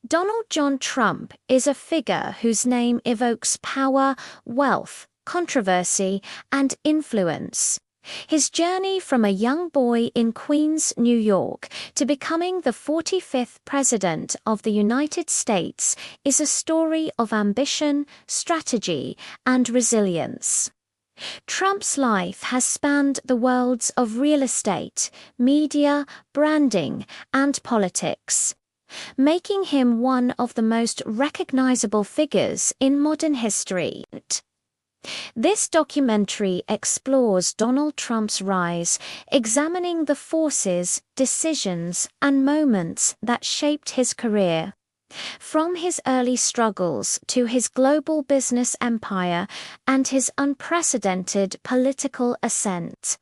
Donald John Trump is a figure whose name evokes power, wealth, controversy, and influence. His journey from a young boy in Queens, New York, to becoming the 45th President of the United States is a story of ambition, strategy, and resilience. Trump's life has spanned the worlds of real estate, media, branding, and politics, making him one of the most recognizable figures in modern history. This documentary explores Donald Trump's rise, examining the forces, decisions, and moments that shaped his career. From his early struggles to his global business empire and his unprecedented political ascent,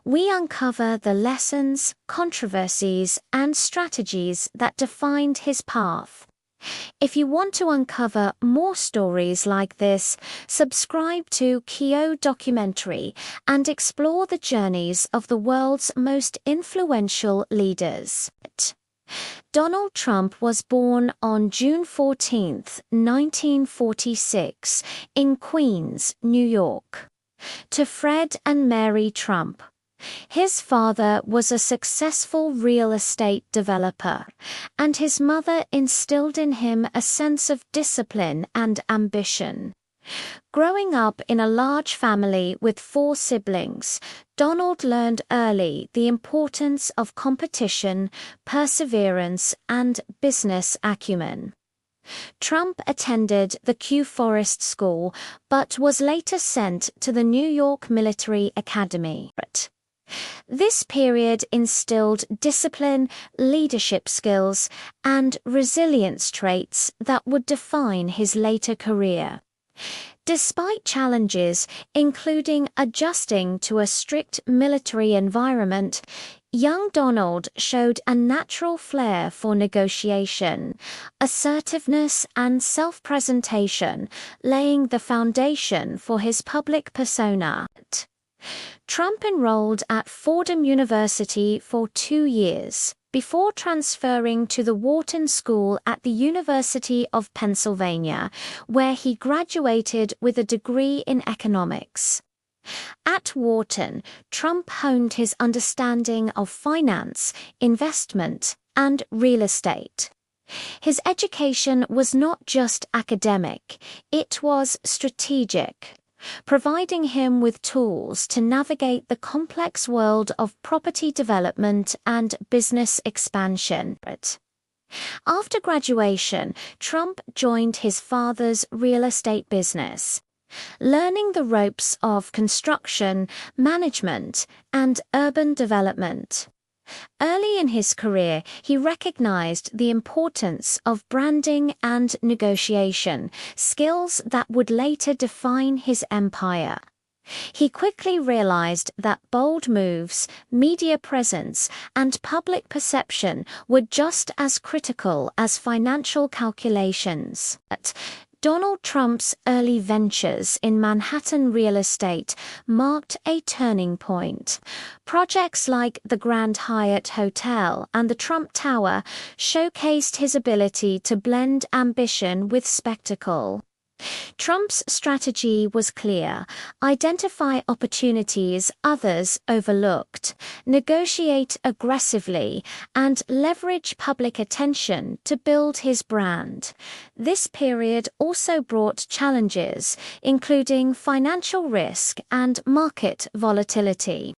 we uncover the lessons, controversies, and strategies that defined his path. If you want to uncover more stories like this, subscribe to Kiyo documentary and explore the journeys of the world's most influential leaders. Donald Trump was born on June 14, 1946, in Queens, New York, to Fred and Mary Trump. His father was a successful real estate developer, and his mother instilled in him a sense of discipline and ambition. Growing up in a large family with 4 siblings, Donald learned early the importance of competition, perseverance, and business acumen. Trump attended the Kew Forest School, but was later sent to the New York Military Academy. This period instilled discipline, leadership skills, and resilience traits that would define his later career. Despite challenges, including adjusting to a strict military environment, young Donald showed a natural flair for negotiation, assertiveness, and self-presentation, laying the foundation for his public persona. Trump enrolled at Fordham University for 2 years, before transferring to the Wharton School at the University of Pennsylvania, where he graduated with a degree in economics. At Wharton, Trump honed his understanding of finance, investment, and real estate. His education was not just academic, it was strategic, providing him with tools to navigate the complex world of property development and business expansion. After graduation, Trump joined his father's real estate business, learning the ropes of construction, management, and urban development. Early in his career, he recognized the importance of branding and negotiation, skills that would later define his empire. He quickly realized that bold moves, media presence, and public perception were just as critical as financial calculations. Donald Trump's early ventures in Manhattan real estate marked a turning point. Projects like the Grand Hyatt Hotel and the Trump Tower showcased his ability to blend ambition with spectacle. Trump's strategy was clear: identify opportunities others overlooked, negotiate aggressively, and leverage public attention to build his brand. This period also brought challenges, including financial risk and market volatility.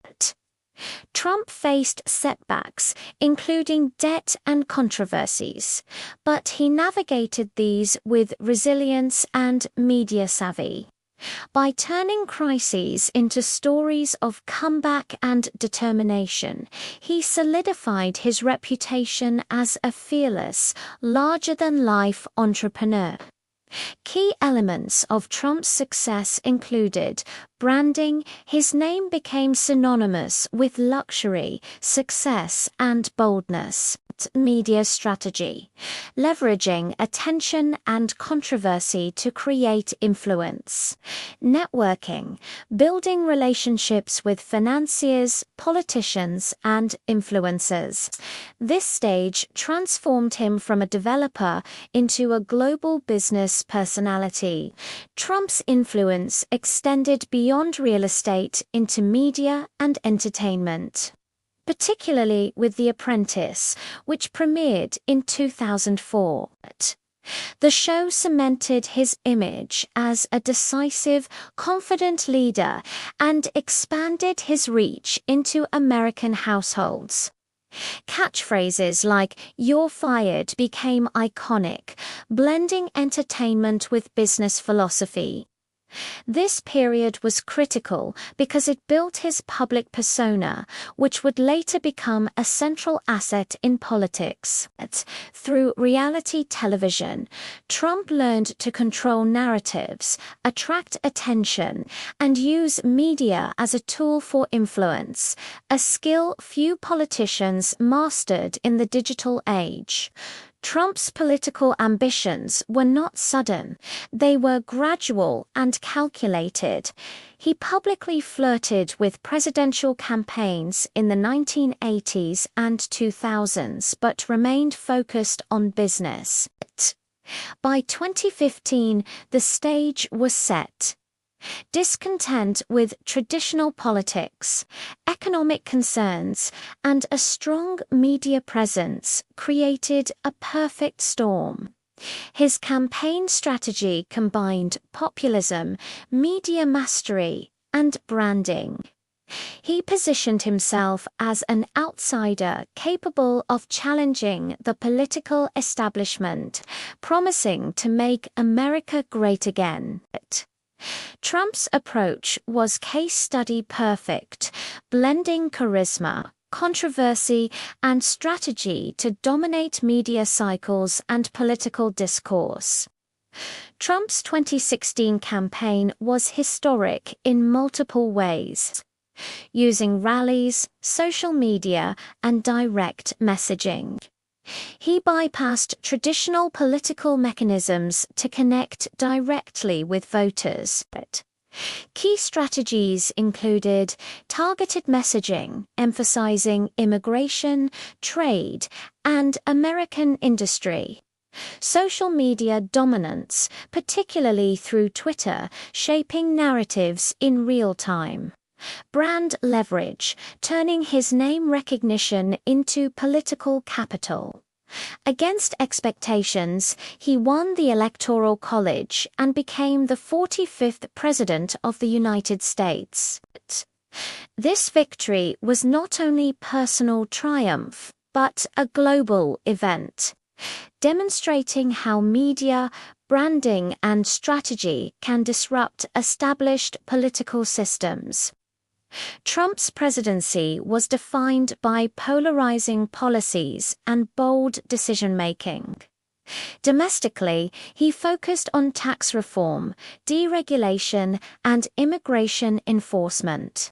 Trump faced setbacks, including debt and controversies, but he navigated these with resilience and media savvy. By turning crises into stories of comeback and determination, he solidified his reputation as a fearless, larger-than-life entrepreneur. Key elements of Trump's success included branding. His name became synonymous with luxury, success, and boldness. reshaped media strategy, leveraging attention and controversy to create influence. Networking, building relationships with financiers, politicians, and influencers. This stage transformed him from a developer into a global business personality. Trump's influence extended beyond real estate into media and entertainment, particularly with The Apprentice, which premiered in 2004. The show cemented his image as a decisive, confident leader and expanded his reach into American households. Catchphrases like "You're fired" became iconic, blending entertainment with business philosophy. This period was critical because it built his public persona, which would later become a central asset in politics. Through reality television, Trump learned to control narratives, attract attention, and use media as a tool for influence, a skill few politicians mastered in the digital age. Trump's political ambitions were not sudden, they were gradual and calculated. He publicly flirted with presidential campaigns in the 1980s and 2000s but remained focused on business. By 2015, the stage was set. Discontent with traditional politics, economic concerns, and a strong media presence created a perfect storm. His campaign strategy combined populism, media mastery, and branding. He positioned himself as an outsider capable of challenging the political establishment, promising to make America great again. Trump's approach was case study perfect, blending charisma, controversy, and strategy to dominate media cycles and political discourse. Trump's 2016 campaign was historic in multiple ways. Using rallies, social media, and direct messaging, he bypassed traditional political mechanisms to connect directly with voters. Key strategies included targeted messaging, emphasizing immigration, trade, and American industry. Social media dominance, particularly through Twitter, shaping narratives in real time. Brand leverage, turning his name recognition into political capital. Against expectations, he won the Electoral College and became the 45th President of the United States. This victory was not only personal triumph, but a global event, demonstrating how media, branding, and strategy can disrupt established political systems. Trump's presidency was defined by polarizing policies and bold decision-making. Domestically, he focused on tax reform, deregulation, and immigration enforcement.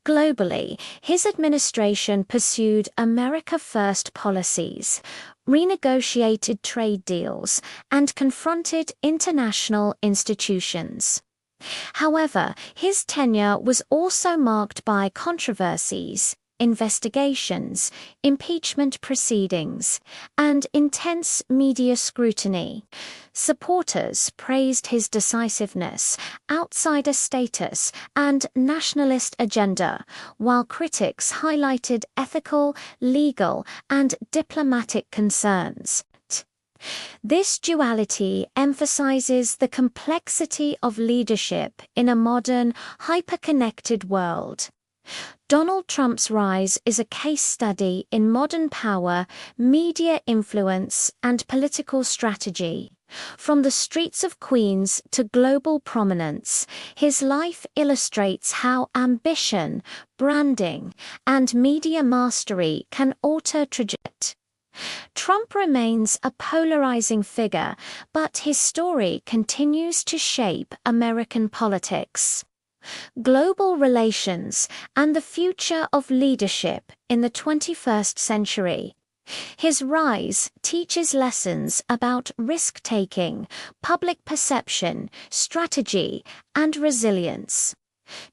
Globally, his administration pursued America First policies, renegotiated trade deals, and confronted international institutions. However, his tenure was also marked by controversies, investigations, impeachment proceedings, and intense media scrutiny. Supporters praised his decisiveness, outsider status, and nationalist agenda, while critics highlighted ethical, legal, and diplomatic concerns. This duality emphasizes the complexity of leadership in a modern, hyper-connected world. Donald Trump's rise is a case study in modern power, media influence, and political strategy. From the streets of Queens to global prominence, his life illustrates how ambition, branding, and media mastery can alter trajectory. Trump remains a polarizing figure, but his story continues to shape American politics, global relations, and the future of leadership in the 21st century. His rise teaches lessons about risk-taking, public perception, strategy, and resilience.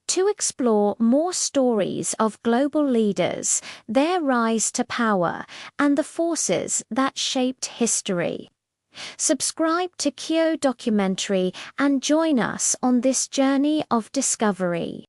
To explore more stories of global leaders, their rise to power, and the forces that shaped history, subscribe to Kiyo Documentary and join us on this journey of discovery.